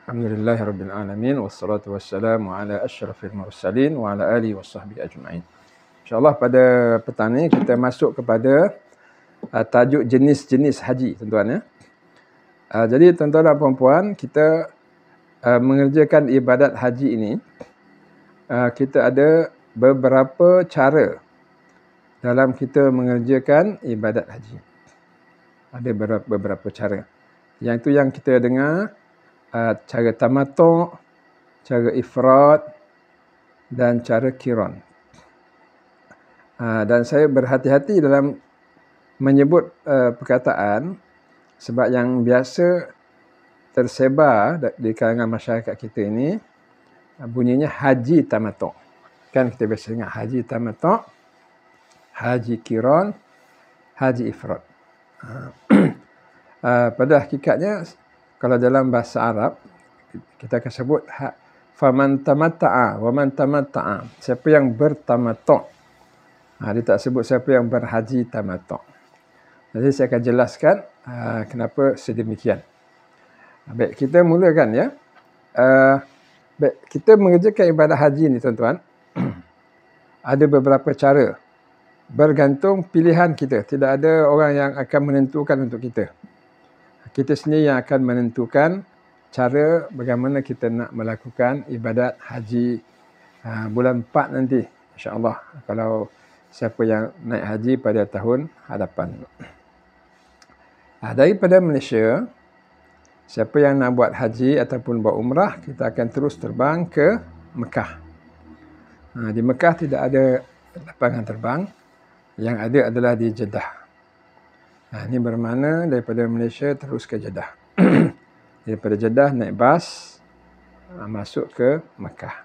Alhamdulillahirabbil alamin wassalatu wassalamu ala asyrafil mursalin wa ala alihi wasahbihi ajma'in. InsyaAllah pada petang ni kita masuk kepada tajuk jenis-jenis haji, tuan-tuan ya. Jadi tuan-tuan dan puan-puan, kita mengerjakan ibadat haji ini, kita ada beberapa cara dalam kita mengerjakan ibadat haji. Ada beberapa cara. Yang itu yang kita dengar, cara tamattu', cara ifrad dan cara qiran. Dan saya berhati-hati dalam menyebut perkataan sebab yang biasa tersebar di kalangan masyarakat kita ini bunyinya haji tamattu'. Kan kita biasa ingat haji tamattu', haji qiran, haji ifrad. Pada hakikatnya kalau dalam bahasa Arab kita akan sebut faman tamatta'a wa man tamatta'a, siapa yang bertamattu'. Dia tak sebut siapa yang berhaji tamattu'. Jadi saya akan jelaskan kenapa sedemikian. Baik, kita mulakan ya. Baik, kita mengerjakan ibadah haji ni tuan-tuan. Ada beberapa cara. Bergantung pilihan kita. Tidak ada orang yang akan menentukan untuk kita. Kita sendiri yang akan menentukan cara bagaimana kita nak melakukan ibadat haji bulan 4 nanti, insya-Allah, kalau siapa yang naik haji pada tahun hadapan. Daripada Malaysia, siapa yang nak buat haji ataupun buat umrah, kita akan terus terbang ke Mekah. Di Mekah tidak ada lapangan terbang, yang ada adalah di Jeddah. Ini bermakna daripada Malaysia terus ke Jeddah. Daripada Jeddah naik bas masuk ke Mekah.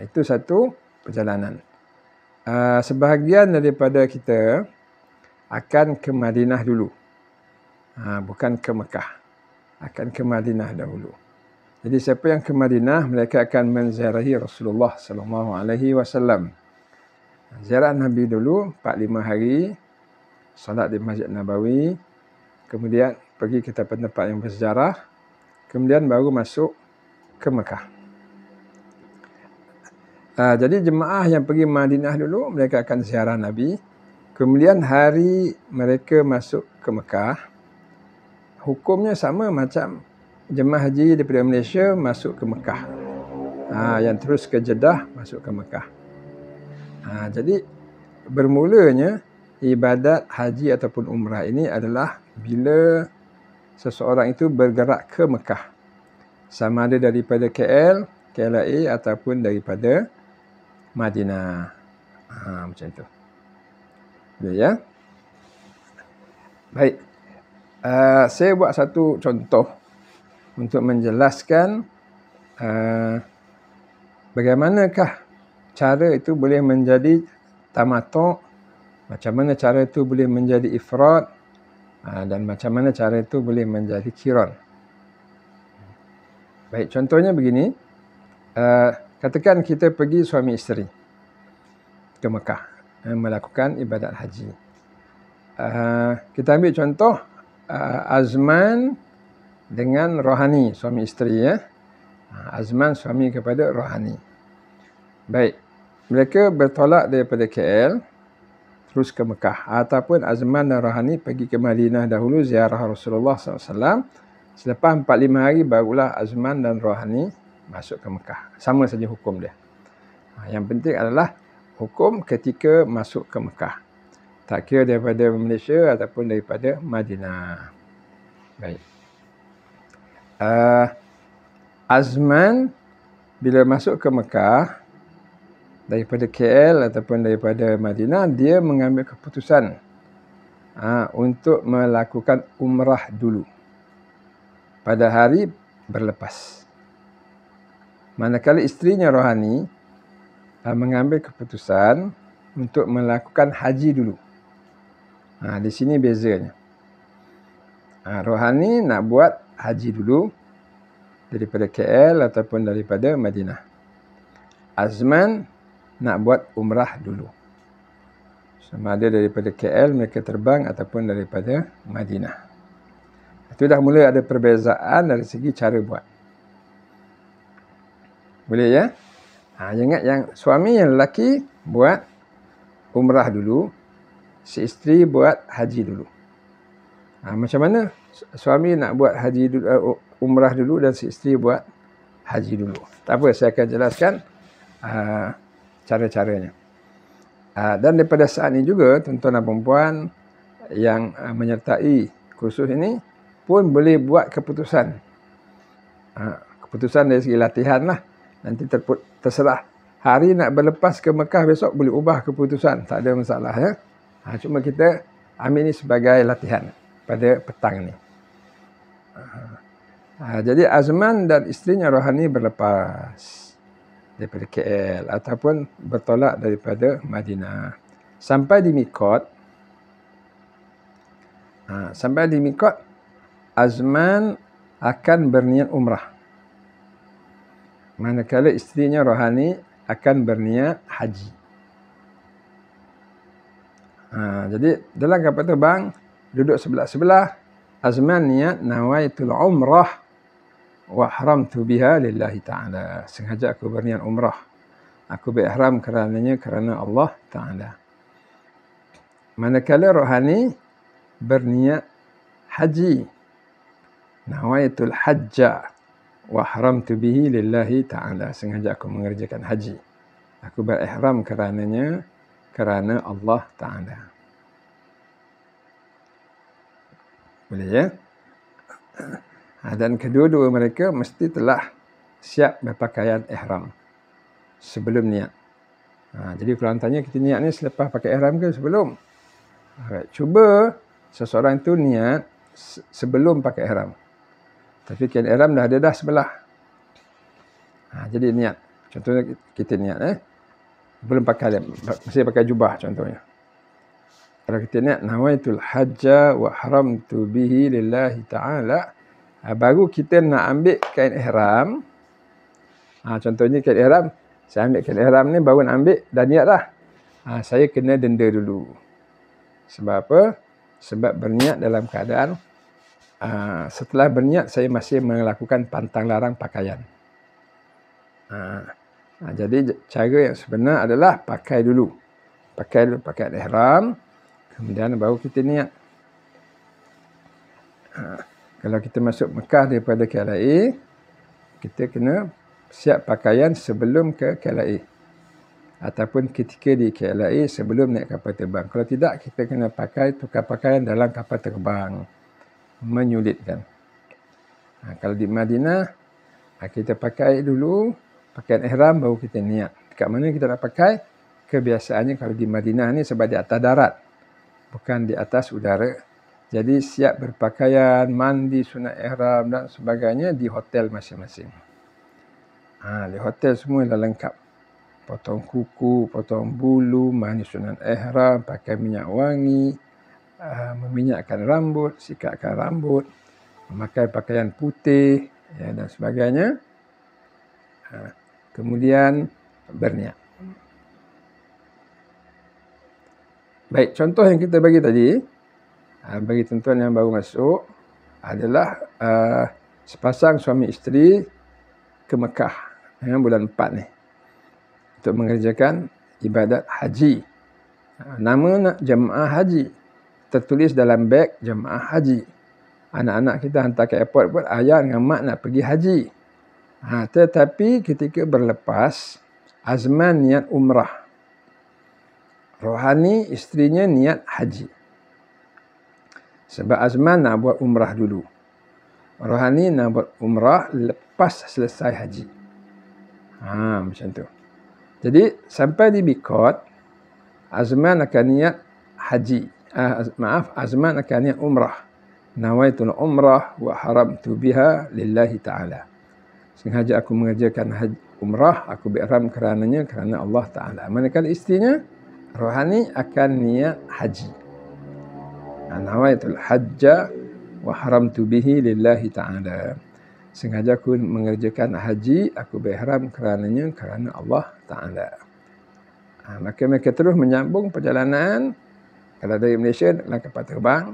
Itu satu perjalanan. Sebahagian daripada kita akan ke Madinah dulu. Bukan ke Mekah. Akan ke Madinah dahulu. Jadi siapa yang ke Madinah, mereka akan menziarahi Rasulullah SAW. Ziarah Nabi dulu 4-5 hari. Salat di Masjid Nabawi, kemudian pergi ke tempat-tempat yang bersejarah, kemudian baru masuk ke Mekah. Jadi jemaah yang pergi Madinah dulu, mereka akan ziarah Nabi. Kemudian hari mereka masuk ke Mekah, hukumnya sama macam jemaah haji daripada Malaysia masuk ke Mekah. Yang terus ke Jeddah masuk ke Mekah. Jadi bermulanya ibadat haji ataupun umrah ini adalah bila seseorang itu bergerak ke Mekah. Sama ada daripada KLA ataupun daripada Madinah. Macam itu. Ya. Baik. Saya buat satu contoh untuk menjelaskan bagaimanakah cara itu boleh menjadi tamattu', macam mana cara itu boleh menjadi ifrad, dan macam mana cara itu boleh menjadi qiran. Baik, contohnya begini. Katakan kita pergi suami isteri ke Mekah melakukan ibadat haji. Kita ambil contoh Azman dengan Rohani, suami isteri ya. Azman suami kepada Rohani. Baik, mereka bertolak daripada KL terus ke Mekah, ataupun Azman dan Rohani pergi ke Madinah dahulu ziarah Rasulullah SAW. Selepas 4-5 hari barulah Azman dan Rohani masuk ke Mekah. Sama saja hukum dia. Yang penting adalah hukum ketika masuk ke Mekah. Tak kira daripada Malaysia ataupun daripada Madinah. Baik. Azman bila masuk ke Mekah daripada KL ataupun daripada Madinah, dia mengambil keputusan untuk melakukan umrah dulu pada hari berlepas. Manakala isterinya Rohani mengambil keputusan untuk melakukan haji dulu. Di sini bezanya. Rohani nak buat haji dulu daripada KL ataupun daripada Madinah. Azman nak buat umrah dulu. Sama ada daripada KL mereka terbang ataupun daripada Madinah. Itu dah mula ada perbezaan dari segi cara buat. Boleh ya? Ingat yang suami yang lelaki buat umrah dulu, si isteri buat haji dulu. Macam mana suami nak buat haji dulu, umrah dulu, dan si isteri buat haji dulu? Tak apa, saya akan jelaskan cara-caranya. Dan daripada saat ini juga, tuan-tuan dan puan yang menyertai kursus ini pun boleh buat keputusan. Keputusan dari segi latihan lah. Nanti terserah. Hari nak berlepas ke Mekah besok, boleh ubah keputusan. Tak ada masalah ya. Cuma kita ambil ini sebagai latihan pada petang ni. Jadi Azman dan isterinya rohani berlepas daripada KL ataupun bertolak daripada Madinah. Sampai di Miqat. Sampai di Miqat, Azman akan berniat umrah. Manakala isterinya rohani akan berniat haji. Jadi dalam kapal terbang, duduk sebelah-sebelah, Azman niat nawaitul umrah wa haramtu biha lillahi ta'ala. Sengaja aku berniat umrah. Aku berihram kerananya kerana Allah Ta'ala. Manakala rohani berniat haji. Nawaitul hajja wa haramtu bihi lillahi ta'ala. Sengaja aku mengerjakan haji. Aku berihram kerananya kerana Allah Ta'ala. Boleh ya? Dan kedua-dua mereka mesti telah siap berpakaian ihram sebelum niat. Jadi kalau tanya kita niat ni selepas pakai ihram ke sebelum? Cuba seseorang itu niat sebelum pakai ihram. Tapi kain ihram dah ada dah sebelah. Jadi niat. Contohnya kita niat belum pakai, masih pakai jubah contohnya. Kalau kita niat nawaitul hajja wa haramtu bihi lillahi ta'ala, baru kita nak ambil kain ihram. Contohnya kain ihram, saya ambil kain ihram ni baru nak ambil, dah niat dah. Saya kena denda dulu. Sebab apa? Sebab berniat dalam keadaan setelah berniat saya masih melakukan pantang larang pakaian. Jadi cara yang sebenar adalah pakai dulu. Pakai dulu pakaian ihram, kemudian baru kita niat. Kalau kita masuk Mekah daripada KLIA, kita kena siap pakaian sebelum ke KLIA. Ataupun ketika di KLIA sebelum naik kapal terbang. Kalau tidak, kita kena tukar pakaian dalam kapal terbang. Menyulitkan. Kalau di Madinah, kita pakai dulu pakaian ihram, baru kita niat. Dekat mana kita nak pakai? Kebiasaannya kalau di Madinah ni sebab di atas darat, bukan di atas udara. Jadi siap berpakaian, mandi sunat ihram dan sebagainya di hotel masing-masing. Di hotel semua dah lengkap. Potong kuku, potong bulu, mandi sunat ihram, pakai minyak wangi, meminyakkan rambut, sikatkan rambut, memakai pakaian putih dan sebagainya. Kemudian berniat. Baik, contoh yang kita bagi tadi, bagi tuan-tuan yang baru masuk, adalah sepasang suami isteri ke Mekah bulan 4 ni untuk mengerjakan ibadat haji. Nama jemaah haji tertulis dalam beg jemaah haji. Anak-anak kita hantar ke airport pun, ayah dengan mak nak pergi haji. Tetapi ketika berlepas, Azman niat umrah. Rohani isterinya niat haji. Sebab Azman nak buat umrah dulu. Rohani nak buat umrah lepas selesai haji. Macam tu. Jadi sampai di Miqat, Azman akan niat haji. Azman akan niat umrah. Nawaitul umrah wa haramtu biha lillahi ta'ala. Sengaja aku mengerjakan umrah, aku berihram kerananya kerana Allah Ta'ala. Manakala isterinya, rohani akan niat haji. Nawaitul hajja wa haramtu bihi lillahi ta'ala. Sengaja aku mengerjakan haji, aku berihram kerananya kerana Allah Ta'ala. Maka mereka terus menyambung perjalanan. Kalau dari Malaysia dalam kapal terbang,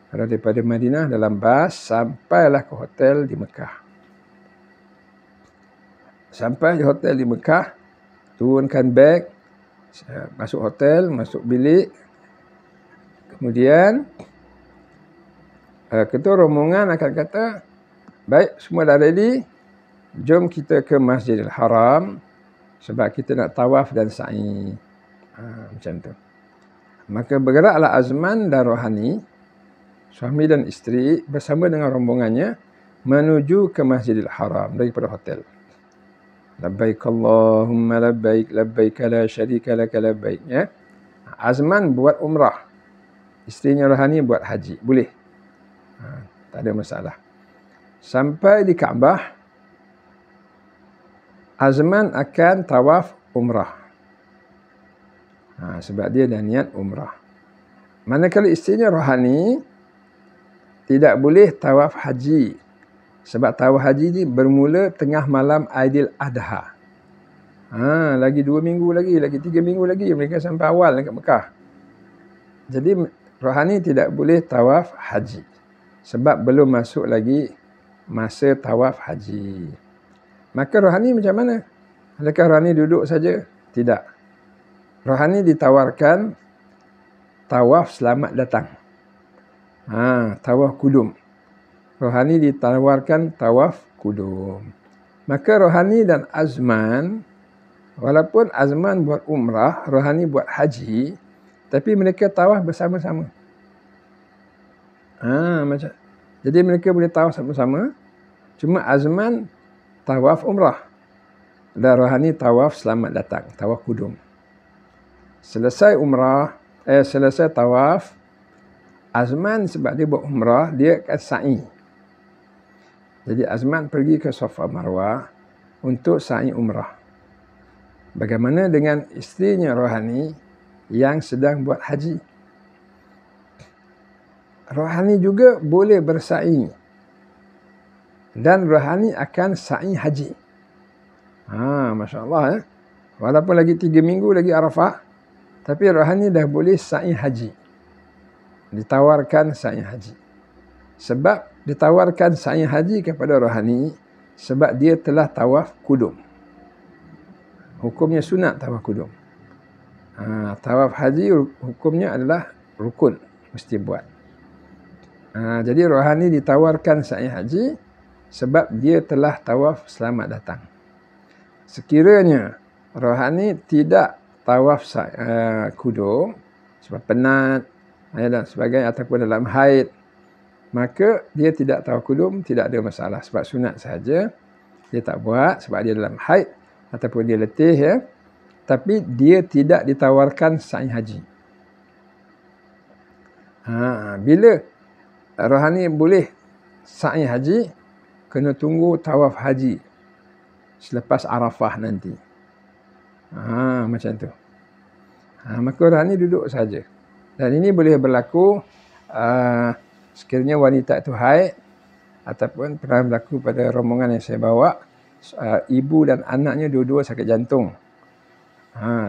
kalau daripada Madinah dalam bas, sampailah ke hotel di Mekah. Sampai di hotel di Mekah, turunkan beg, masuk hotel, masuk bilik. Kemudian ketua rombongan akan kata, baik, semua dah ready, jom kita ke Masjidil Haram sebab kita nak tawaf dan sa'i. Macam tu. Maka bergeraklah Azman dan Rohani, suami dan isteri bersama dengan rombongannya menuju ke Masjidil Haram daripada hotel. Labbaik Allahumma labbaik, labbaik la syarika laka labbaik. Ya. Azman buat umrah, isterinya Rohani buat haji. Boleh. Tak ada masalah. Sampai di Kaabah, Azman akan tawaf umrah. Sebab dia dah niat umrah. Manakala isterinya Rohani tidak boleh tawaf haji. Sebab tawaf haji ni bermula tengah malam Aidil Adha. Lagi 2 minggu lagi 3 minggu lagi mereka sampai awal dekat Mekah. Jadi Rohani tidak boleh tawaf haji. Sebab belum masuk lagi masa tawaf haji. Maka Rohani macam mana? Adakah Rohani duduk saja? Tidak. Rohani ditawarkan tawaf selamat datang. Tawaf kudum. Rohani ditawarkan tawaf kudum. Maka Rohani dan Azman, walaupun Azman buat umrah, Rohani buat haji, tapi mereka tawaf bersama-sama. Macam. Jadi mereka boleh tawaf sama-sama. Cuma Azman tawaf umrah dan Rohani tawaf selamat datang, tawaf kudum. Selesai umrah, selesai tawaf, Azman sebab dia buat umrah, dia akan sa'i. Jadi Azman pergi ke Safa Marwah untuk sa'i umrah. Bagaimana dengan isterinya Rohani yang sedang buat haji? Rohani juga boleh bersa'i. Dan Rohani akan sa'i haji. Masya Allah. Walaupun lagi 3 minggu lagi Arafah, tapi Rohani dah boleh sa'i haji. Ditawarkan sa'i haji. Sebab ditawarkan sa'i haji kepada Rohani sebab dia telah tawaf kudum. Hukumnya sunat tawaf kudum. Tawaf haji hukumnya adalah rukun, mesti buat. Jadi Rohani ditawarkan sa'i haji sebab dia telah tawaf selamat datang. Sekiranya Rohani tidak tawaf kudum sebab penat dan sebagainya ataupun dalam haid, maka dia tidak tawaf kudum, tidak ada masalah sebab sunat sahaja. Dia tak buat sebab dia dalam haid ataupun dia letih, ya. Tapi dia tidak ditawarkan sa'i haji. Bila Rohani boleh sa'i haji, kena tunggu tawaf haji selepas Arafah nanti. Macam tu. Maka Rohani duduk saja. Dan ini boleh berlaku sekiranya wanita itu haid ataupun pernah berlaku pada rombongan yang saya bawa, ibu dan anaknya dua-dua sakit jantung.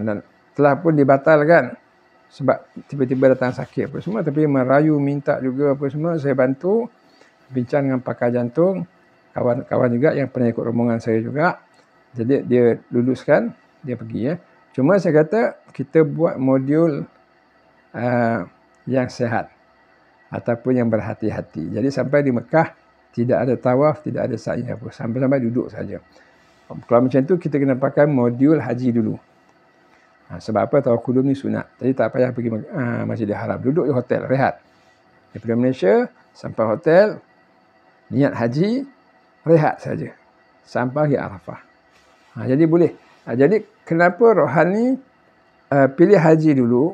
Dan telah pun dibatalkan sebab tiba-tiba datang sakit apa semua, tapi merayu minta juga apa semua, saya bantu bincang dengan pakar jantung, kawan-kawan juga yang pernah ikut rombongan saya juga. Jadi dia luluskan, dia pergi, ya. Cuma saya kata kita buat modul yang sehat ataupun yang berhati-hati. Jadi sampai di Mekah tidak ada tawaf, tidak ada sa'i apa, sampai-sampai duduk saja. Kalau macam tu kita kena pakai modul haji dulu. Sebab apa? Tawaf kudum ni sunat. Jadi tak payah pergi Masjidil Haram. Duduk di hotel, rehat. Daripada Malaysia sampai hotel, niat haji, rehat saja sampai hari Arafah. Jadi boleh. Jadi kenapa Rohani pilih haji dulu?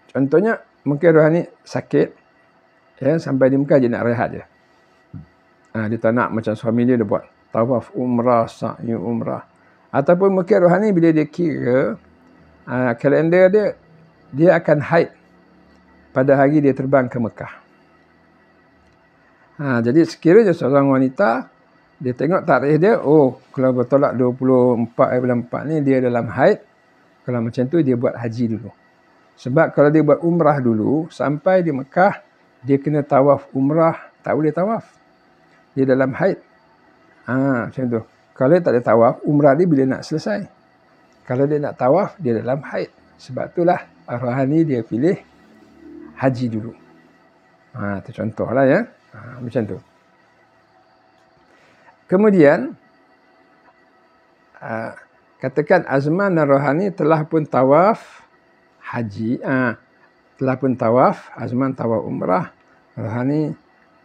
Contohnya mungkin Rohani sakit, ya, sampai di Mekah dia nak rehat je. Dia tak nak macam suami dia buat tawaf umrah, sa'i umrah. Ataupun mungkin Rohani bila dia kira kalender dia akan haid pada hari dia terbang ke Mekah. Jadi sekiranya seorang wanita, dia tengok tarikh dia, kalau bertolak 24 bulan 4 ni dia dalam haid, kalau macam tu dia buat haji dulu. Sebab kalau dia buat umrah dulu, sampai di Mekah, dia kena tawaf umrah, tak boleh tawaf. Dia dalam haid. Macam tu. Kalau dia tak ada tawaf, umrah dia bila nak selesai. Kalau dia nak tawaf, dia dalam haid. Sebab itulah rohani dia pilih haji dulu. Itu contohlah ya. Macam tu. Kemudian, katakan azman dan rohani telah pun tawaf haji. Telah pun tawaf, azman tawaf umrah, rohani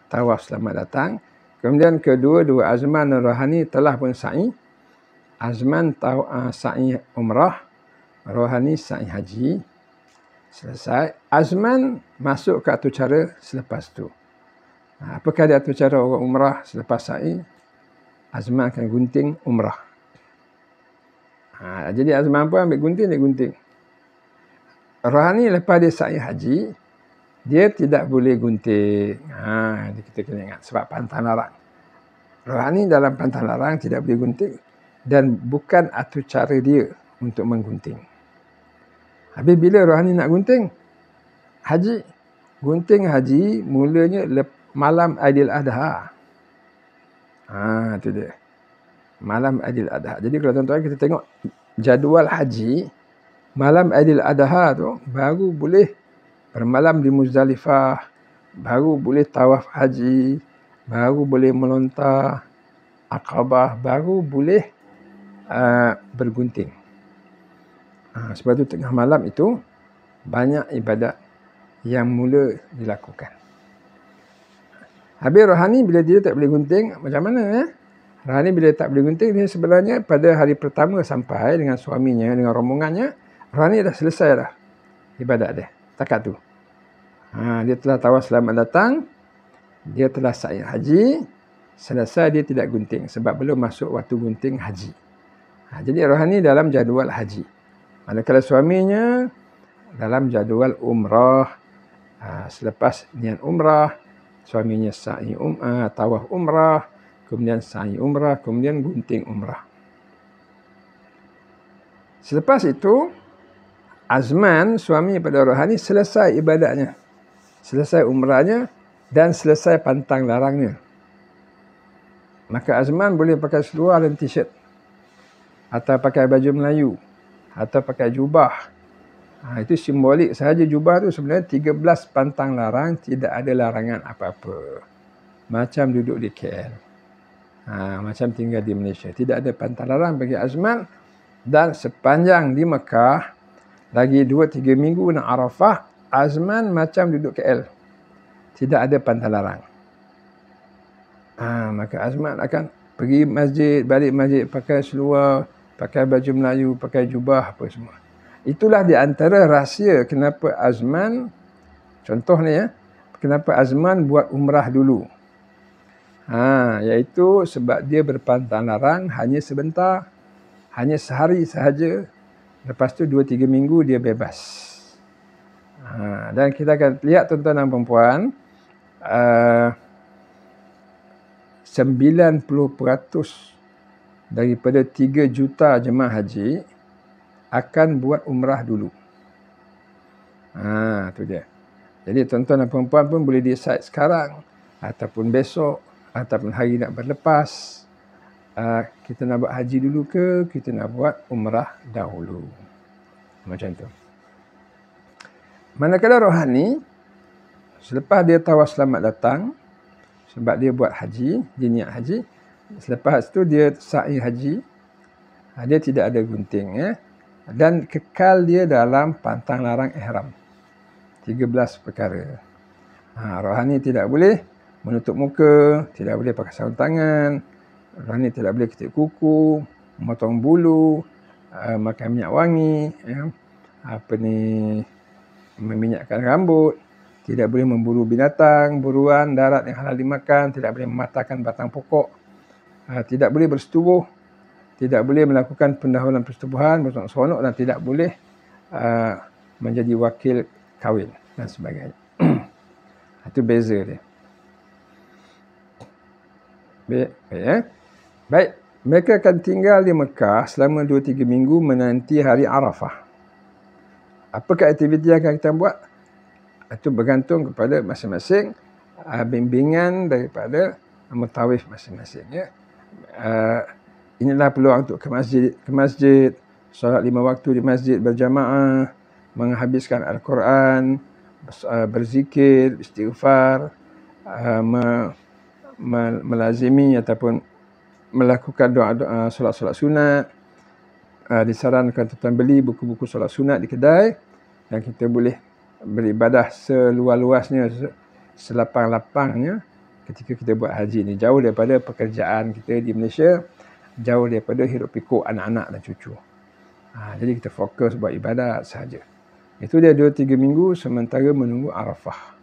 tawaf selamat datang. Kemudian kedua-dua azman dan rohani telah pun sa'i. Azman sa'i umrah, rohani sa'i haji. Selesai. Azman masuk ke atur cara selepas tu. Apakah dia atur cara orang umrah selepas sa'i? Azman akan gunting umrah. Jadi azman pun ambil gunting, dia gunting. Rohani lepas dia sa'i haji, dia tidak boleh gunting. Kita kena ingat sebab pantang larang. Rohani dalam pantang larang tidak boleh gunting. Dan bukan atur cara dia untuk menggunting. Habis bila rohani nak gunting? Haji. Gunting haji mulanya malam Aidil Adha. Itu dia. Malam Aidil Adha. Jadi kalau tuan-tuan kita tengok jadual haji, malam Aidil Adha tu baru boleh bermalam di Muzdalifah, baru boleh tawaf haji, baru boleh melontar Aqabah, baru boleh bergunting. Sebab itu tengah malam itu banyak ibadat yang mula dilakukan. Habis rohani bila dia tak boleh gunting, macam mana ya? Rohani bila tak boleh gunting, dia sebenarnya pada hari pertama sampai dengan suaminya, dengan rombongannya, rohani dah selesai dah ibadat dia. Takat tu. Dia telah tawaf selamat datang, dia telah sa'i haji, selesai dia tidak gunting sebab belum masuk waktu gunting haji. Jadi rohani dalam jadual haji. Manakala suaminya dalam jadual umrah. Selepas niat umrah, suaminya sa'i tawaf umrah, kemudian sa'i umrah, kemudian gunting umrah. Selepas itu, azman suami pada rohani selesai ibadatnya. Selesai umrahnya dan selesai pantang larangnya. Maka azman boleh pakai seluar dan t-shirt. Atau pakai baju Melayu. Atau pakai jubah. Itu simbolik sahaja jubah tu sebenarnya 13 pantang larang, tidak ada larangan apa-apa. Macam duduk di KL. Macam tinggal di Malaysia. Tidak ada pantang larang bagi azman. Dan sepanjang di Mekah, lagi 2-3 minggu nak Arafah, azman macam duduk KL. Tidak ada pantang larang. Maka azman akan pergi masjid, balik masjid, pakai seluar, pakai baju Melayu, pakai jubah, apa semua. Itulah di antara rahsia kenapa azman, contoh ni ya, kenapa azman buat umrah dulu. Iaitu sebab dia berpantang larang hanya sebentar, hanya sehari sahaja. Lepas tu 2-3 minggu dia bebas. Dan kita akan lihat tuan-tuan dan puan-puan, 90% daripada 3 juta jemaah haji akan buat umrah dulu. Tu dia. Jadi tuan-tuan dan puan-puan pun boleh decide sekarang ataupun besok ataupun hari nak berlepas. Kita nak buat haji dulu ke kita nak buat umrah dahulu. Macam tu. Manakala rohani, selepas dia tawaf selamat datang, sebab dia buat haji, dia niat haji, selepas tu dia sa'i haji, dia tidak ada gunting ya. Dan kekal dia dalam pantang larang ihram. 13 perkara. Rohani tidak boleh menutup muka, tidak boleh pakai sarung tangan, rohani tidak boleh ketik kuku, memotong bulu, makan minyak wangi, ya. Meminyakkan rambut, tidak boleh memburu binatang, buruan darat yang halal dimakan, tidak boleh mematahkan batang pokok, tidak boleh bersetubuh, tidak boleh melakukan pendahuluan persetubuhan, berseronok seronok, dan tidak boleh menjadi wakil kahwin dan sebagainya. Itu beza dia. Baik, mereka akan tinggal di Mekah selama 2-3 minggu menanti hari Arafah. Apakah aktiviti yang akan kita buat? Itu bergantung kepada masing-masing bimbingan daripada mutawif masing-masing. Ya. inilah peluang untuk ke masjid, solat 5 waktu di masjid berjamaah, menghabiskan Al-Quran, berzikir, istighfar, melazimi ataupun melakukan doa-doa solat-solat sunat. Disarankan tuan beli buku-buku solat sunat di kedai, dan kita boleh beribadah seluas-luasnya, selapang-lapangnya ketika kita buat haji ni. Jauh daripada pekerjaan kita di Malaysia, jauh daripada hiruk pikuk anak-anak dan cucu. Jadi kita fokus buat ibadat sahaja. Itu dia 2-3 minggu sementara menunggu Arafah.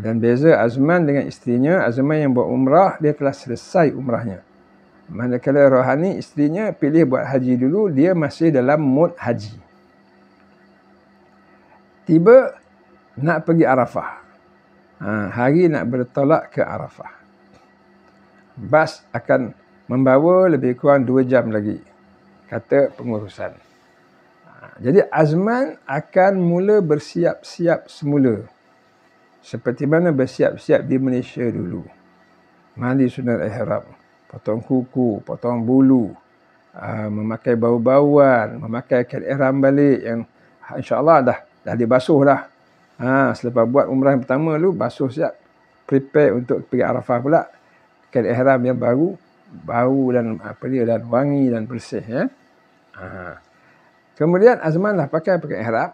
Dan beza Azman dengan isterinya, Azman yang buat umrah, dia telah selesai umrahnya. Manakala Rohani, isterinya pilih buat haji dulu, dia masih dalam mood haji. Tiba nak pergi Arafah. Hari nak bertolak ke Arafah. Bas akan membawa lebih kurang 2 jam lagi, kata pengurusan. Jadi Azman akan mula bersiap-siap semula, seperti mana bersiap-siap di Malaysia dulu. Mandi sunat ihram, potong kuku, potong bulu, memakai bau-bauan, memakai kain ihram balik yang insya-Allah dah dibasuh dah. Selepas buat umrah yang pertama dulu, basuh siap, prepare untuk pergi Arafah pula. Kain ihram yang baru, bau dan dan wangi dan bersih, ya. Kemudian Azman dah pakai ihram,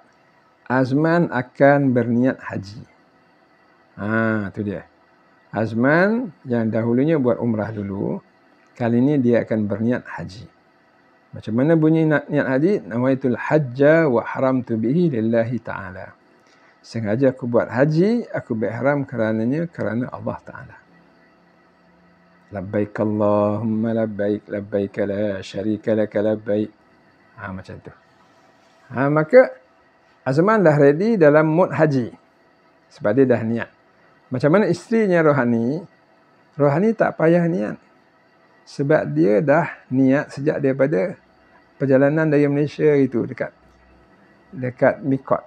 Azman akan berniat haji. Itu dia. Azman yang dahulunya buat umrah dulu, kali ini dia akan berniat haji. Macam mana bunyi niat haji? Nawaitul hajja wa haramtu bihi lillahi ta'ala. Sengaja aku buat haji, aku berihram kerana Allah Ta'ala. Labbaik Allahumma labbaik, labbaik la syarika laka labbaik. Macam tu. Maka Azman dah ready dalam mood haji, sebab dia dah niat. Macam mana isterinya Rohani? Rohani tak payah niat, sebab dia dah niat sejak daripada perjalanan dari Malaysia itu, dekat Mikot,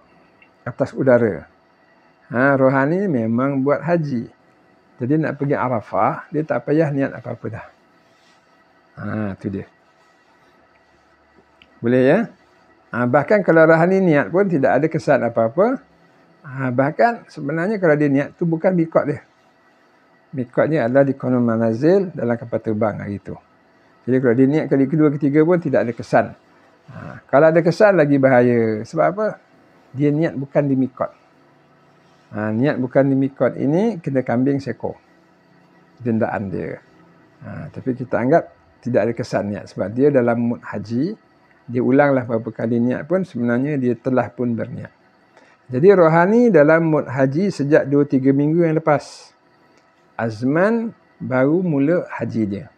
atas udara. Rohani memang buat haji. Jadi nak pergi Arafah, dia tak payah niat apa-apa dah. Itu dia. Boleh, ya? Bahkan kalau Rohani niat pun tidak ada kesan apa-apa. Bahkan sebenarnya kalau dia niat, tu bukan mikot dia. Mikotnya adalah di Qanun Manazil dalam kapal terbang hari itu. Jadi kalau dia niat kali kedua, ketiga pun tidak ada kesan. Kalau ada kesan lagi bahaya. Sebab apa? Dia niat bukan di mikot. Niat bukan di mikot ini kena kambing seekor. Dendaan dia. Tapi kita anggap tidak ada kesan niat. Sebab dia dalam mood haji. Dia ulanglah beberapa kali niat pun sebenarnya dia telah pun berniat. Jadi Rohani dalam mood haji sejak 2-3 minggu yang lepas. Azman baru mula haji dia.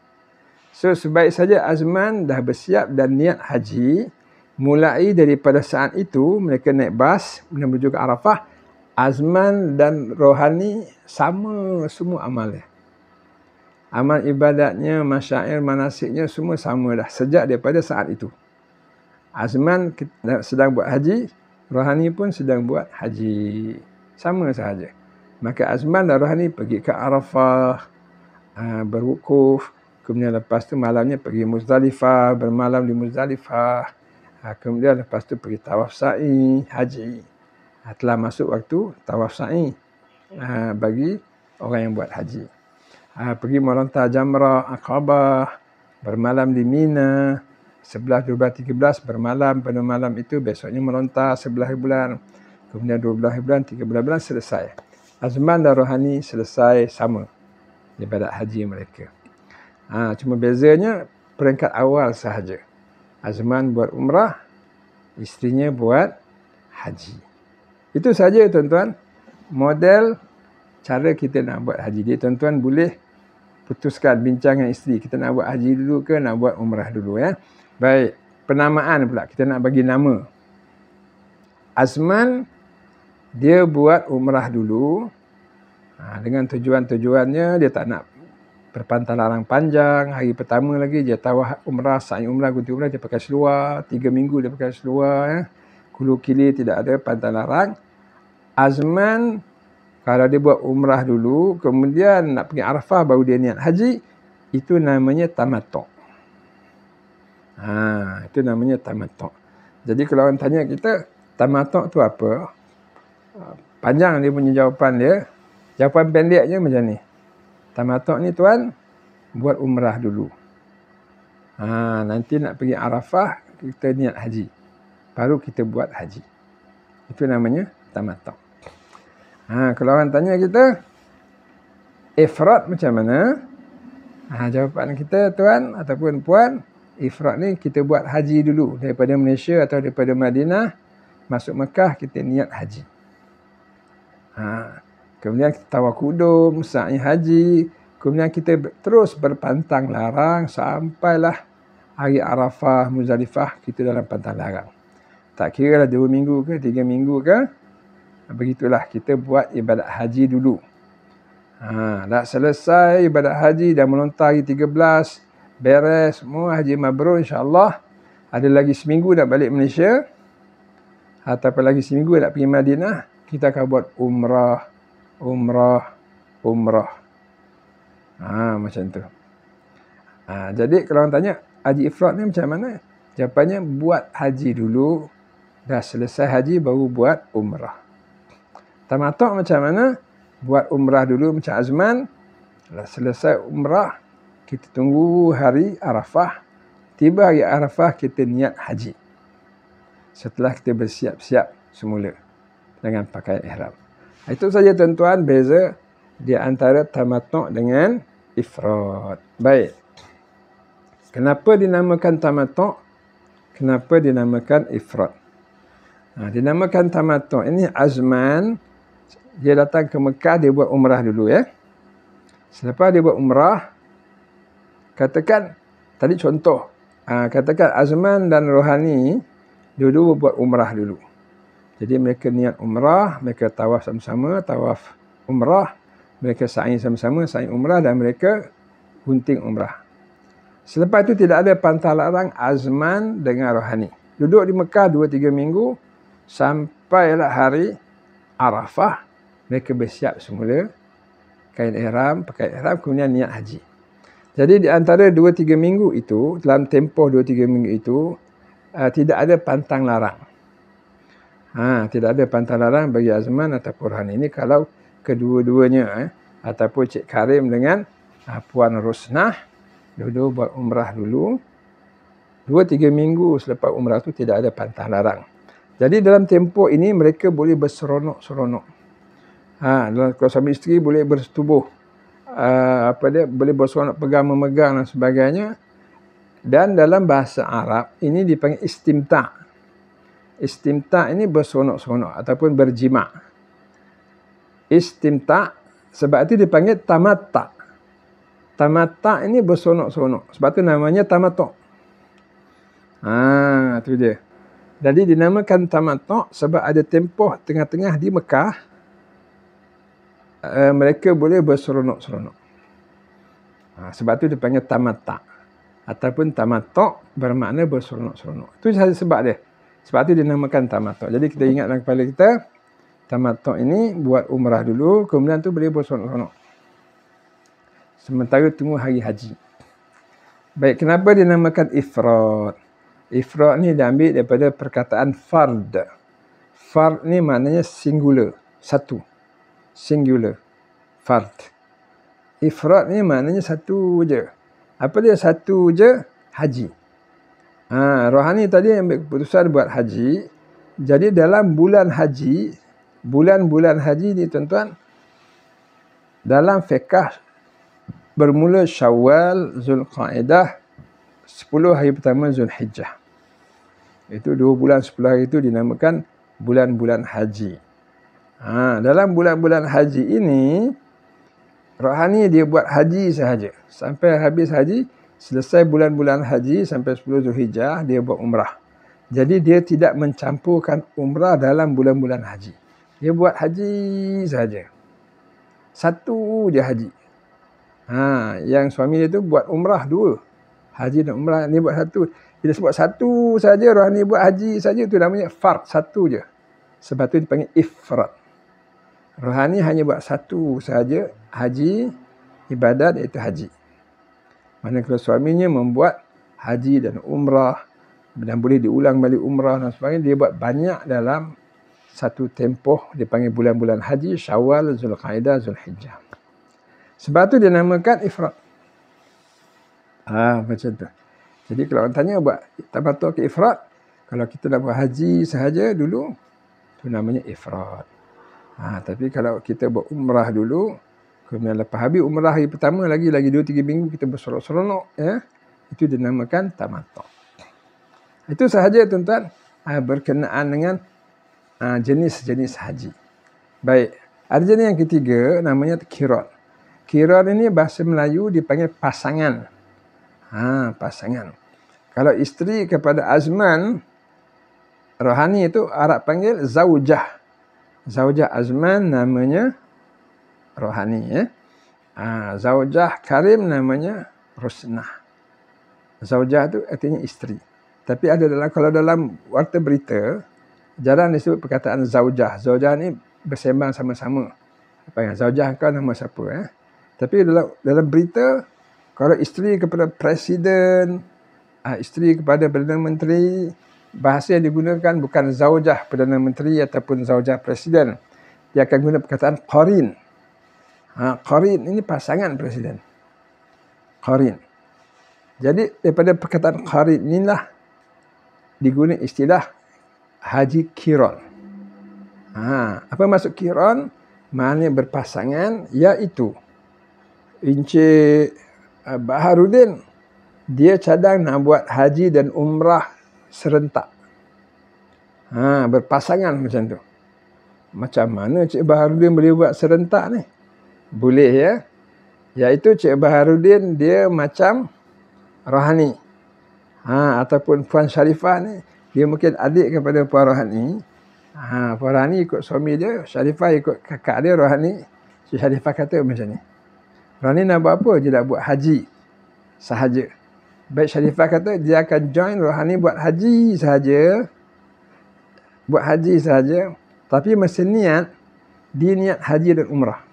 So sebaik saja Azman dah bersiap dan niat haji. Mulai daripada saat itu mereka naik bas menuju ke Arafah. Azman dan Rohani sama semua amalnya. Amal ibadatnya, masyair, manasiknya semua sama dah sejak daripada saat itu. Azman sedang buat haji, Rohani pun sedang buat haji. Sama sahaja. Maka Azman dan Rohani pergi ke Arafah, berwukuf. Kemudian lepas tu malamnya pergi Muzdalifah, bermalam di Muzdalifah. Kemudian lepas tu pergi tawaf sa'i, haji. Telah masuk waktu tawaf sa'i bagi orang yang buat haji. Pergi melontar jamrah, Aqabah, bermalam di Mina. 11, 12, 13 bermalam pada malam itu, besoknya melontar 11 bulan, kemudian 12 bulan, 13 bulan selesai. Azman dan Rohani selesai sama ibadat haji mereka. Cuma bezanya peringkat awal sahaja. Azman buat umrah, isterinya buat haji. Itu saja tuan-tuan, model cara kita nak buat haji. Jadi tuan-tuan boleh putuskan bincang dengan isteri, kita nak buat haji dulu ke nak buat umrah dulu, ya. Baik, penamaan pula. Kita nak bagi nama. Azman, dia buat umrah dulu. Dengan tujuan-tujuannya, dia tak nak berpantang larang panjang. Hari pertama lagi, dia tawaf umrah, sa'i umrah, gunting umrah, dia pakai seluar. 3 minggu dia pakai seluar. Ya. Kulu kili tidak ada pantang larang. Azman, kalau dia buat umrah dulu, kemudian nak pergi Arafah, baru dia niat haji, itu namanya tamattu'. Itu namanya tamattu'. Jadi kalau orang tanya kita, tamattu' tu apa? Panjang dia punya jawapan dia. Jawapan pendeknya macam ni. Tamattu' ni tuan, buat umrah dulu. Nanti nak pergi Arafah, kita niat haji. Baru kita buat haji. Itu namanya tamattu'. Kalau orang tanya kita, ifrad macam mana? Jawapan kita tuan ataupun puan, ifrad ni kita buat haji dulu. Daripada Malaysia atau daripada Madinah, masuk Mekah kita niat haji. Kemudian kita tawaf kudum, sa'i haji. Kemudian kita terus berpantang larang sampailah hari Arafah, Muzdalifah, kita dalam pantang larang. Tak kira lah 2 minggu ke 3 minggu ke, begitulah kita buat ibadat haji dulu. Dah selesai ibadat haji, dah melontar hari 13, beres semua, haji mabrur insya-Allah. Ada lagi seminggu nak balik Malaysia, ataupun lagi seminggu nak pergi Madinah, kita akan buat umrah. Macam tu. Jadi kalau orang tanya, haji ifrad ni macam mana? Jawapannya, buat haji dulu, dah selesai haji baru buat umrah. Tamattu' macam mana? Buat umrah dulu macam Azman. Dah selesai umrah, kita tunggu hari Arafah. Tiba hari Arafah, kita niat haji. Setelah kita bersiap-siap semula dengan pakaian ihram. Itu saja tuan-tuan, beza di antara tamattu' dengan ifrad. Baik. Kenapa dinamakan tamattu'? Kenapa dinamakan ifrad? Dinamakan tamattu'. Ini Azman, dia datang ke Mekah, dia buat umrah dulu ya. Selepas dia buat umrah, katakan, tadi contoh, katakan Azman dan Rohani, dua-dua buat umrah dulu. Jadi mereka niat umrah, mereka tawaf sama-sama, tawaf umrah, mereka sa'i sama-sama, sa'i umrah, dan mereka gunting umrah. Selepas itu tidak ada pantang larang Azman dengan Rohani. Duduk di Mekah 2-3 minggu, sampailah hari Arafah, mereka bersiap semula, kain ihram, pakai ihram, kemudian niat haji. Jadi di antara 2-3 minggu itu, dalam tempoh 2-3 minggu itu, tidak ada pantang larang. Tidak ada pantang larang bagi Azman ataupun Rohani. Ini kalau kedua-duanya, ataupun Cik Karim dengan Puan Rosnah, dua-dua buat umrah dulu. 2-3 minggu selepas umrah itu tidak ada pantang larang. Jadi dalam tempoh ini mereka boleh berseronok-seronok. Kalau suami isteri boleh bersetubuh, boleh berseronok, pegang-memegang dan sebagainya. Dan dalam bahasa Arab ini dipanggil istimta'. Istimta' ini berseronok-seronok ataupun berjima'. Istimta', sebab itu dipanggil tamatta'. Tamatta' ini berseronok-seronok. Sebab itu namanya tamattu'. Itu dia. Jadi dinamakan tamattu' sebab ada tempoh tengah-tengah di Mekah, mereka boleh berseronok-seronok. Sebab itu dipanggil tamatta'. Ataupun tamattu' bermakna berseronok-seronok. Itu sahaja sebab dia. Sebab itu dinamakan tamattu'. Jadi kita ingat dalam kepala kita, tamattu' ini buat umrah dulu, kemudian tu boleh berseronok-seronok. Sementara tunggu hari haji. Baik, kenapa dinamakan ifrad? Ifrad ni diambil daripada perkataan fard. Fard ni maknanya singular, satu. Singular, fard. Ifrad ni maknanya satu je. Apa dia satu je? Haji. Rohani tadi ambil keputusan buat haji. Jadi dalam bulan haji, bulan-bulan haji ni tuan-tuan, dalam fiqh bermula Syawal, Zulqa'dah, 10 hari pertama Zulhijjah. Itu 2 bulan 10 hari itu dinamakan bulan-bulan haji. Dalam bulan-bulan haji ini, Rohani dia buat haji sahaja. Sampai habis haji, selesai bulan-bulan haji sampai 10 Zulhijjah, dia buat umrah. Jadi dia tidak mencampurkan umrah dalam bulan-bulan haji. Dia buat haji sahaja. Satu je haji. Yang suami dia tu buat umrah 2. Haji dan umrah, ni buat satu. Bila sebut satu saja, Rohani buat haji saja, itu namanya fard, satu je. Sebab tu dipanggil ifrad. Rohani hanya buat satu saja, haji, ibadat iaitu haji. Mana kalau suaminya membuat haji dan umrah, dan boleh diulang balik umrah dan sebagainya. Dia buat banyak dalam satu tempoh, dipanggil bulan-bulan haji, Syawal, Zulqa'dah, Zulhijjah. Sebab tu dia namakan ifrad. Macam tu. Jadi kalau orang tanya buat tamattu' ke ifrad, kalau kita nak buat haji sahaja dulu, tu namanya ifrad. Tapi kalau kita buat umrah dulu, kemudian lepas habis umrah hari pertama lagi 2-3 minggu kita berseronok-seronok, ya, itu dinamakan tamattu'. Itu sahaja tuan-tuan, berkenaan dengan jenis-jenis haji. Baik, ada jenis yang ketiga namanya qiran. Qiran ini bahasa Melayu dipanggil pasangan. Pasangan. Kalau isteri kepada azman, rohani itu Arab panggil zaujah. Zaujah azman namanya rohani, ya. Zaujah karim namanya rusnah. Zaujah itu artinya isteri. Tapi kalau dalam warta berita jarang disebut perkataan zaujah. Zaujah ni bersembang sama-sama. Zaujah kau nama siapa, ya. Tapi dalam berita, kalau isteri kepada presiden, isteri kepada Perdana Menteri, bahasa yang digunakan bukan zaujah Perdana Menteri ataupun zaujah presiden. Dia akan guna perkataan qarin. Qarin ini pasangan presiden. Qarin. Jadi daripada perkataan qarin inilah digunakan istilah haji qiran. Apa maksud qiran? Maknanya berpasangan, iaitu Encik Baharudin, dia cadang nak buat haji dan umrah serentak. Berpasangan macam tu. Macam mana Cik Baharudin boleh buat serentak ni? Boleh, ya. Iaitu Cik Baharudin dia macam rohani. Ataupun Puan Syarifah ni, dia mungkin adik kepada Puan Rohani. Puan Rohani ikut suami dia, Syarifah ikut kakak dia Rohani. Cik Syarifah kata macam ni, Rohani nak buat apa? Dia nak buat haji sahaja. Baik, Syarifah kata dia akan join Rohani buat haji sahaja. Buat haji sahaja. Tapi masa niat, dia niat haji dan umrah.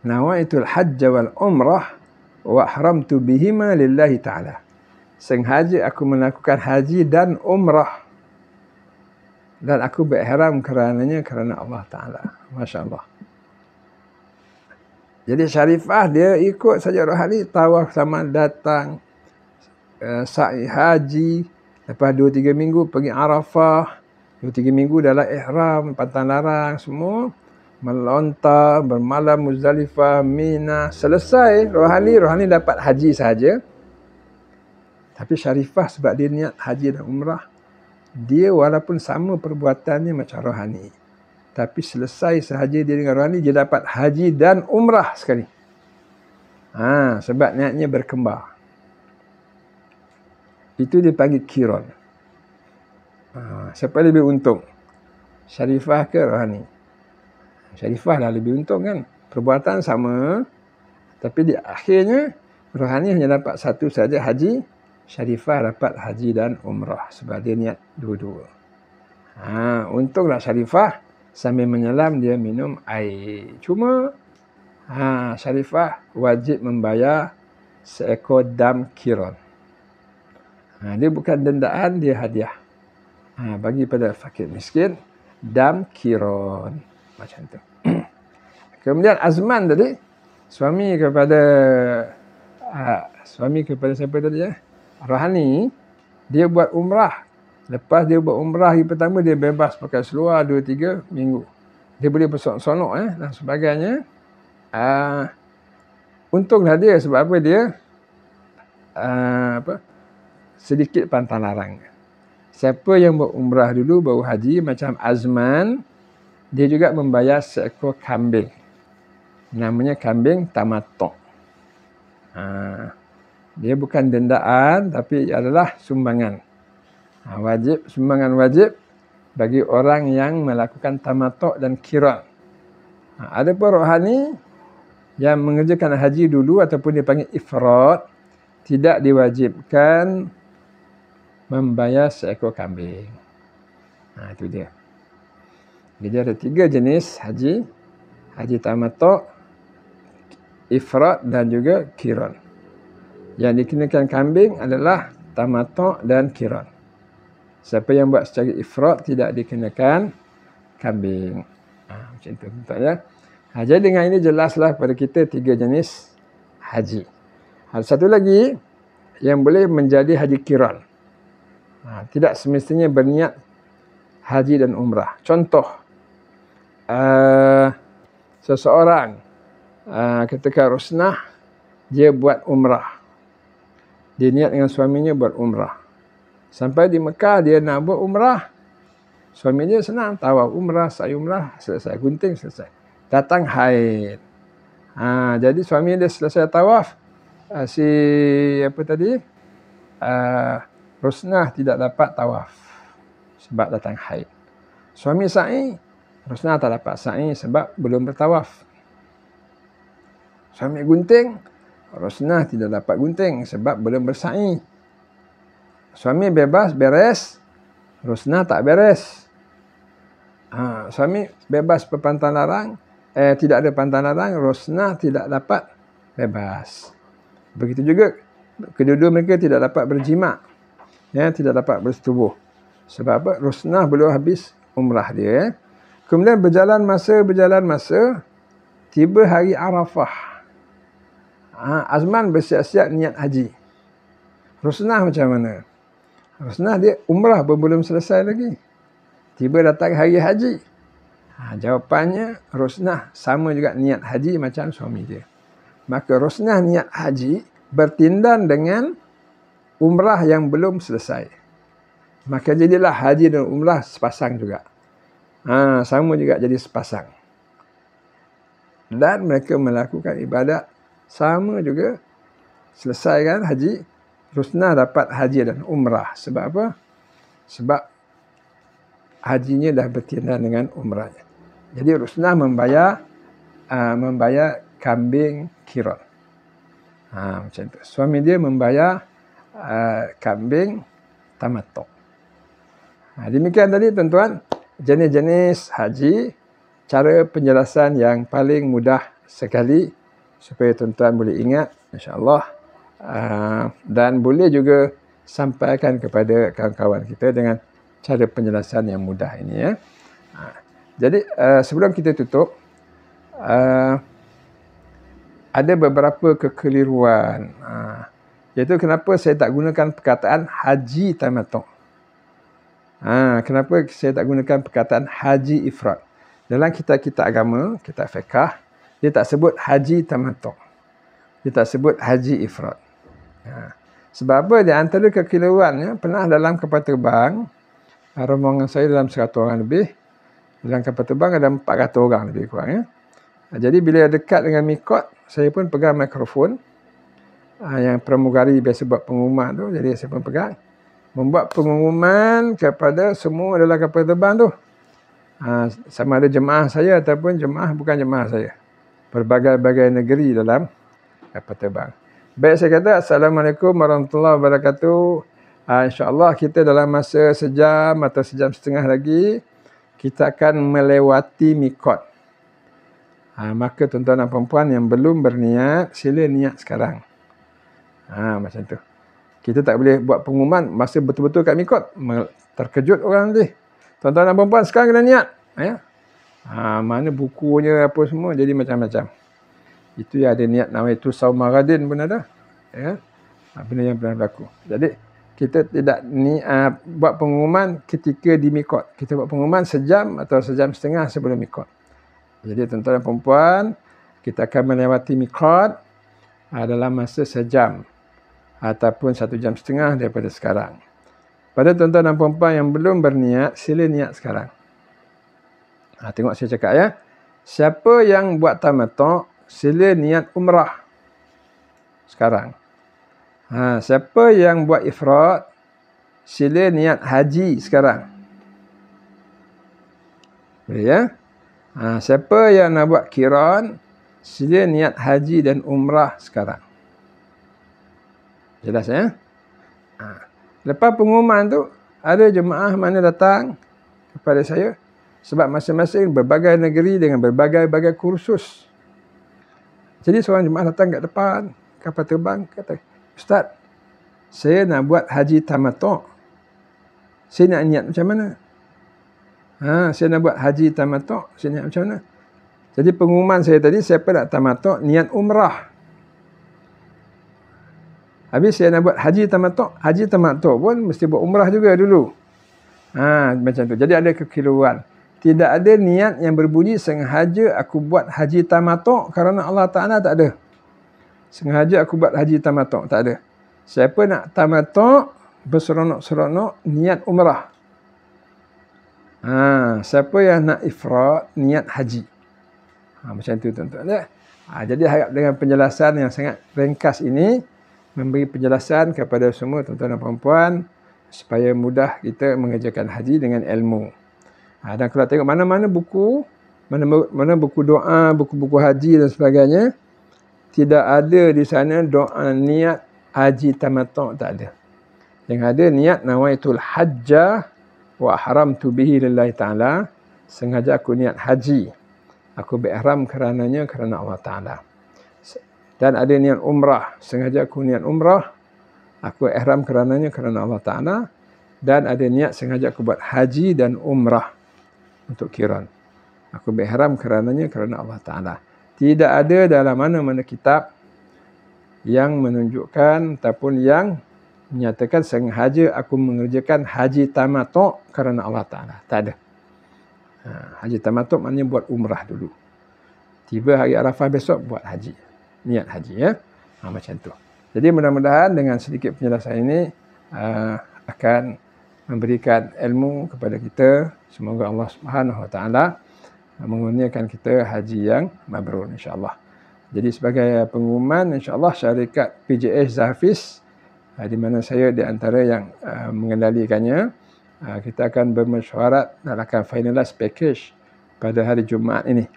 Nawaitul hajj wal umrah wa ahramtu bihima lillahi ta'ala. Sengaja aku melakukan haji dan umrah. Dan aku berihram kerana Allah Ta'ala. Masya Allah. Jadi Syarifah dia ikut saja rohani, tawaf selamat datang, sa'i haji, lepas 2-3 minggu pergi Arafah, 2-3 minggu dalam ihram, pantang larang semua, melontar, bermalam Muzdalifah, Mina. Selesai rohani dapat haji sahaja. Tapi Syarifah sebab dia niat haji dan umrah, dia walaupun sama perbuatannya macam rohani, tapi selesai sahaja dia dengan rohani, dia dapat haji dan umrah sekali. Sebab niatnya berkembar. Itu dipanggil qiran. Siapa lebih untung? Syarifah ke rohani? Syarifah lah lebih untung kan. Perbuatan sama, tapi di akhirnya rohani hanya dapat satu saja haji. Syarifah dapat haji dan umrah sebab dia niat dua-dua. Untunglah Syarifah sambil menyelam dia minum air. Cuma Syarifah wajib membayar seekor dam qiran. Dia bukan dendaan, dia hadiah. Bagi pada fakir miskin, dam qiran. Macam tu. Kemudian azman tadi, suami kepada siapa tadi, ya? Rohani, dia buat umrah. Lepas dia buat umrah hari pertama, dia bebas pakai seluar 2-3 minggu. Dia boleh bersonok-sonok dan sebagainya. Untunglah dia, sebab apa dia? Sedikit pantang larang. Siapa yang buat umrah dulu baru haji macam azman, dia juga membayar seekor kambing. Namanya kambing tamattu'. Dia bukan dendaan tapi adalah sumbangan. Sumbangan wajib bagi orang yang melakukan tamattu' dan qiran. Ada pun rohani yang mengerjakan haji dulu ataupun dipanggil ifrad, tidak diwajibkan membayar seekor kambing. Itu dia. Jadi ada 3 jenis haji. Haji tamattu', ifrad dan juga qiran. Yang dikenakan kambing adalah tamattu' dan qiran. Siapa yang buat secara ifrat tidak dikenakan kambing. Macam tu tuan ya. Jadi dengan ini jelaslah pada kita 3 jenis haji. Ada satu lagi yang boleh menjadi haji qiran. Tidak semestinya berniat haji dan umrah. Contoh, seseorang ketika rusnah dia buat umrah. Dia niat dengan suaminya buat umrah. Sampai di Mekah dia nak buat umrah. Suami dia senang, tawaf umrah, sa'i umrah, selesai, gunting selesai. Datang haid. Jadi suami dia selesai tawaf, rusnah tidak dapat tawaf sebab datang haid. Suami sa'i, rusnah tak dapat sa'i sebab belum bertawaf. Suami gunting, rusnah tidak dapat gunting sebab belum bersa'i. Suami bebas beres, rusnah tak beres. Suami bebas berpantang larang, tidak ada pantang larang, rusnah tidak dapat bebas. Begitu juga kedua-dua mereka tidak dapat berjima', tidak dapat bersetubuh. Sebab apa? Rusnah belum habis umrah dia. Kemudian berjalan masa, tiba hari Arafah. Azman bersiap-siap niat haji. Rusnah macam mana? Rusnah dia umrah belum selesai lagi. Tiba datang hari haji. Jawapannya rusnah sama juga niat haji macam suami dia. Maka rusnah niat haji bertindan dengan umrah yang belum selesai. Maka jadilah haji dan umrah sepasang juga. Sama juga jadi sepasang. Dan mereka melakukan ibadat sama juga. Selesaikan haji, rusnah dapat haji dan umrah. Sebab apa? Sebab hajinya dah bertindan dengan umrahnya. Jadi rusnah membayar kambing qiran. Macam tu. Suami dia membayar kambing tamattu'. Demikian tadi tuan-tuan, jenis-jenis haji, cara penjelasan yang paling mudah sekali supaya tuan-tuan boleh ingat insya-Allah, dan boleh juga sampaikan kepada kawan-kawan kita dengan cara penjelasan yang mudah ini ya. Jadi sebelum kita tutup, ada beberapa kekeliruan. Iaitu kenapa saya tak gunakan perkataan haji tamattu'. Kenapa saya tak gunakan perkataan haji ifrat? Dalam kitab-kitab agama, kitab fiqh, dia tak sebut haji tamattu'. Dia tak sebut haji ifrat. Sebab apa? Di antara kekeliruannya, pernah dalam kapal terbang, rombongan saya dalam 100 orang lebih. Dalam kapal terbang ada 400 orang lebih kurang ya. Jadi bila dekat dengan mikot, saya pun pegang mikrofon. Yang pramugari biasa buat pengumuman tu, jadi saya pun pegang. Membuat pengumuman kepada semua dalam kapal terbang tu. Sama ada jemaah saya ataupun jemaah bukan jemaah saya. Berbagai-bagai negeri dalam kapal terbang. Baik, saya kata Assalamualaikum warahmatullahi wabarakatuh. InsyaAllah kita dalam masa sejam atau sejam setengah lagi, kita akan melewati mikot. Maka tuan-tuan dan puan-puan yang belum berniat, sila niat sekarang. Macam tu. Kita tak boleh buat pengumuman masa betul-betul kat mikot. Terkejut orang nanti. Tuan-tuan dan puan-puan sekarang kena niat. Mana bukunya apa semua, jadi macam-macam. Itu yang ada niat nawaitu sauma ghadin pun ada. Benda yang pernah berlaku. Jadi kita tidak buat pengumuman ketika di mikot. Kita buat pengumuman sejam atau sejam setengah sebelum mikot. Jadi tuan-tuan dan puan-puan, kita akan melewati mikot dalam masa sejam ataupun 1 jam setengah daripada sekarang. Pada tuan-tuan dan puan-puan yang belum berniat, sila niat sekarang. Tengok saya cakap ya. Siapa yang buat tamattu', sila niat umrah sekarang. Siapa yang buat ifrat, sila niat haji sekarang. Boleh ya? Siapa yang nak buat qiran, sila niat haji dan umrah sekarang. Jelas ya? Lepas pengumuman tu, ada jemaah mana datang kepada saya, sebab masing-masing berbagai negeri dengan berbagai-bagai kursus. Jadi seorang jemaah datang kat depan kapal terbang, kata, Ustaz, saya nak buat haji tamattu'. Saya nak niat macam mana? Saya nak buat haji tamattu', saya niat macam mana? Jadi pengumuman saya tadi, siapa nak tamattu' niat umrah. Habis saya nak buat haji tamattu' pun mesti buat umrah juga dulu. Macam tu. Jadi ada kekeliruan. Tidak ada niat yang berbunyi sengaja aku buat haji tamattu' kerana Allah Ta'ala, tak ada. Sengaja aku buat haji tamattu', tak ada. Siapa nak tamattu' berseronok-seronok niat umrah. Siapa yang nak ifrad niat haji. Macam tu tuan-tuan. Jadi harap dengan penjelasan yang sangat ringkas ini memberi penjelasan kepada semua tuan-tuan dan puan-puan supaya mudah kita mengerjakan haji dengan ilmu. Dan kalau tengok mana-mana buku, mana buku doa, buku-buku haji dan sebagainya, tidak ada di sana doa niat haji tamattu', tak ada. Yang ada niat nawaitul hajjah wa ahramtu bihi lillahi ta'ala, sengaja aku niat haji, aku berihram kerananya kerana Allah Ta'ala. Dan ada niat umrah, sengaja aku niat umrah, aku ihram kerananya kerana Allah Ta'ala. Dan ada niat sengaja aku buat haji dan umrah untuk qiran, aku berihram kerananya kerana Allah Ta'ala. Tidak ada dalam mana-mana kitab yang menunjukkan ataupun yang menyatakan sengaja aku mengerjakan haji tamattu' kerana Allah Ta'ala. Tak ada. Haji tamattu' maknanya buat umrah dulu. Tiba hari Arafah besok buat haji. Niat haji, ya. Macam tu. Jadi mudah-mudahan dengan sedikit penjelasan ini akan memberikan ilmu kepada kita. Semoga Allah Subhanahu Wa Ta'ala mengurniakan kita haji yang mabrur, insya-Allah. Jadi sebagai pengumuman, insya-Allah syarikat PJS Zahfiz, di mana saya di antara yang mengendalikannya, kita akan bermesyuarat dan akan finalize package pada hari Jumaat ini.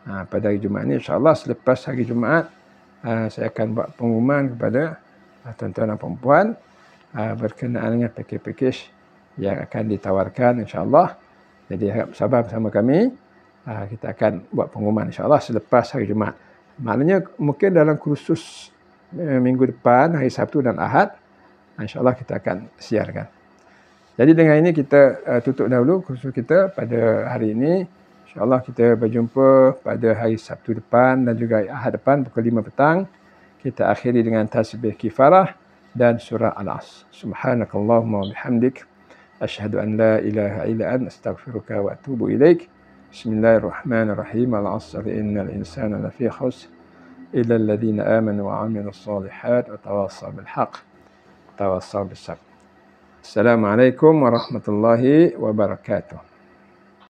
Pada hari Jumaat ini, insya-Allah selepas hari Jumaat, saya akan buat pengumuman kepada tuan-tuan dan puan-puan berkenaan dengan package-package yang akan ditawarkan, insya-Allah. Jadi harap sabar bersama kami. Kita akan buat pengumuman, insya-Allah selepas hari Jumaat. Maknanya mungkin dalam kursus minggu depan, hari Sabtu dan Ahad, insya-Allah kita akan siarkan. Jadi dengan ini kita tutup dahulu kursus kita pada hari ini. InsyaAllah kita berjumpa pada hari Sabtu depan dan juga hari Ahad depan pukul 5 petang. Kita akhiri dengan tasbih kifarah dan surah Al-Asr. Subhanakallahumma wa bihamdik. Asyhadu an la ilaha illa anta astaghfiruka wa atubu ilaik. Bismillahirrahmanirrahim. Al-Asr innal insana lafi khusr. Illa alladhina amanu wa amilus salihat wa tawassaw bil haqq. Tawassaw bis sabr. Assalamualaikum warahmatullahi wabarakatuh.